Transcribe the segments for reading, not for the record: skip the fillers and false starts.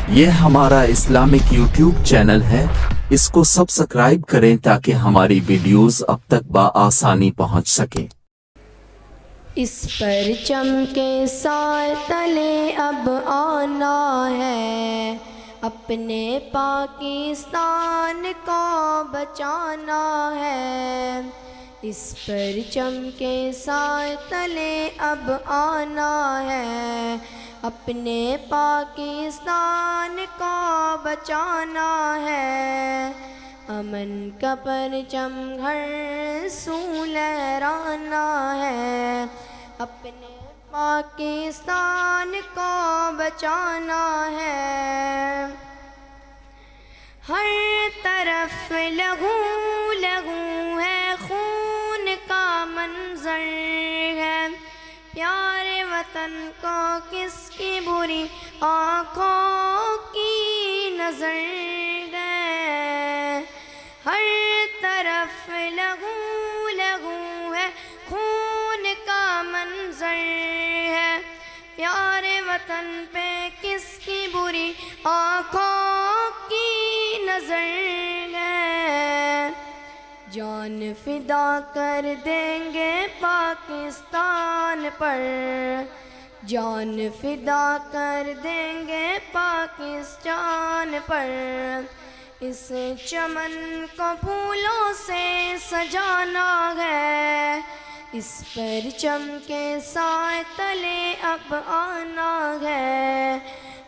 یہ ہمارا Islamic YouTube channel ہے، اس کو سبسکرائب کریں تاکہ ہماری ویڈیوز اب تک بآسانی پہنچ سکیں۔ اس پرچم کے سائے تلے اب آنا ہے، اپنے پاکستان کو بچانا ہے۔ اس پرچم کے سائے تلے اب آنا ہے، اپنے پاکستان کو بچانا ہے۔ امن کا پرچم گھر سو لہرانا ہے، اپنے پاکستان کو بچانا ہے۔ ہر طرف لہو لہو ہے، خون کا منظر ہے، پیارے وطن کو کس کی بری آنکھوں کی نظر ہے۔ ہر طرف لہو لہو ہے، خون کا منظر ہے، پیارے وطن پہ کس کی بری آنکھوں کی نظر ہے۔ جان فدا کر دیں گے پاکستان پر، جان فدا کر دیں گے پاکستان پر۔ اس چمن کو پھولوں سے سجانا ہے، اس پرچم کے سائے تلے اب آنا ہے،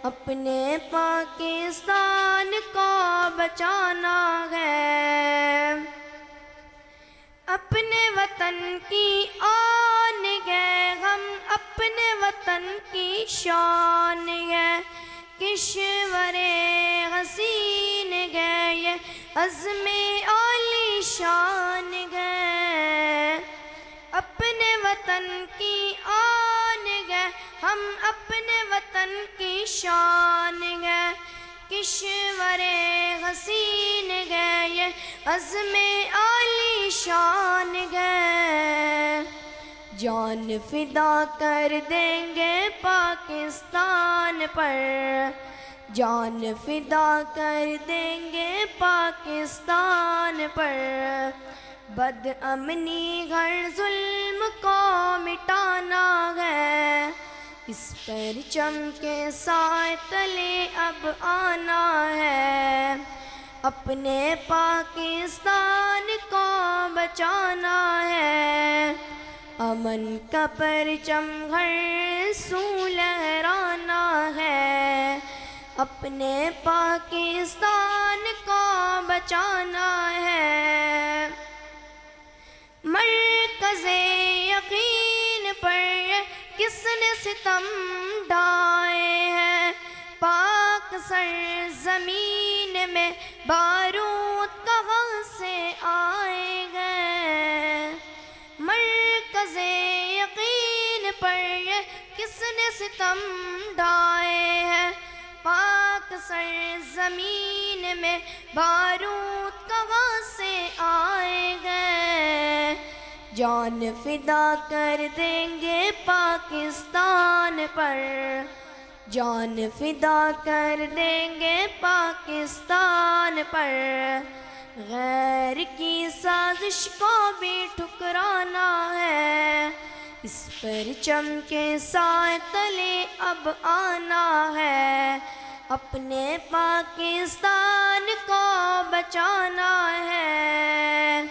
اپنے پاکستان کو بچانا ہے۔ اپنے وطن کی آن ہے ہم، اپنے وطن کی شان ہے، کشور حسین ہے یہ عزم عالی شان ہے۔ اپنے وطن کی آن ہے ہم، اپنے وطن کی شان ہے، کشور حسین ہے یہ عزم عالی شان ہے۔ جان فدا کر دیں گے پاکستان پر، جان فدا کر دیں گے پاکستان پر۔ بد امنی ہر ظلم کو مٹانا ہے، اس پرچم کے سائے تلے اب آنا ہے، اپنے پاکستان کو بچانا ہے۔ امن کا پرچم ہر سو لہرانا ہے، اپنے پاکستان کو بچانا ہے۔ مرکز یقین پر کس نے ستم ڈھائے ہیں، پاک سرزمین میں بارود کہاں سے آئے گئے۔ مرکز یقین پر کس نے ستم ڈھائے ہیں، پاک سرزمین میں بارود کہاں سے آئے گئے۔ جان فدا کر دیں گے پاکستان پر، جان فدا کر دیں گے پاکستان پر۔ غیر کی سازش کو بھی ٹھکرانا ہے، اس پرچم کے سائے تلے اب آنا ہے، اپنے پاکستان کو بچانا ہے۔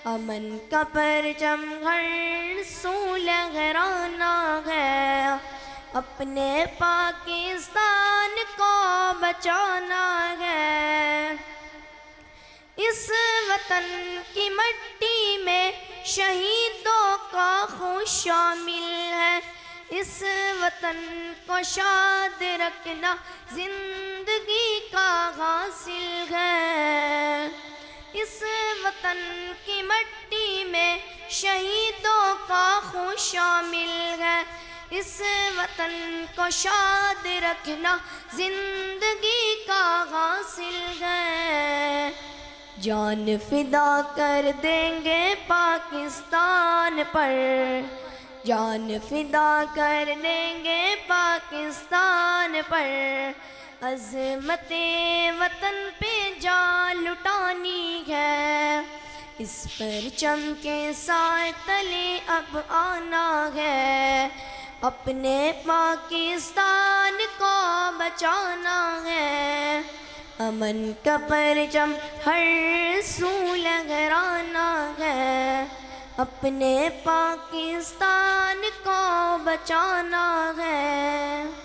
امن کا پرچم ہر سو لہرانا ہے، اپنے پاکستان کو بچانا ہے۔ اس وطن کی مٹی میں شہیدوں کا خون شامل ہے، اس وطن کو شاد رکھنا زندگی کا حاصل ہے۔ اس وطن کی مٹی میں شہیدوں کا خون شامل ہے، اس وطن کو شاد رکھنا زندگی کا حاصل ہے۔ جان فدا کر دیں گے پاکستان پر، جان فدا کر دیں گے پاکستان پر۔ عظمت وطن پہ جان لٹانی ہے، اس پرچم کے سائے تلے اب آنا ہے، اپنے پاکستان کو بچانا ہے، امن کا پرچم ہر سو لہرانا ہے، اپنے پاکستان کو بچانا ہے۔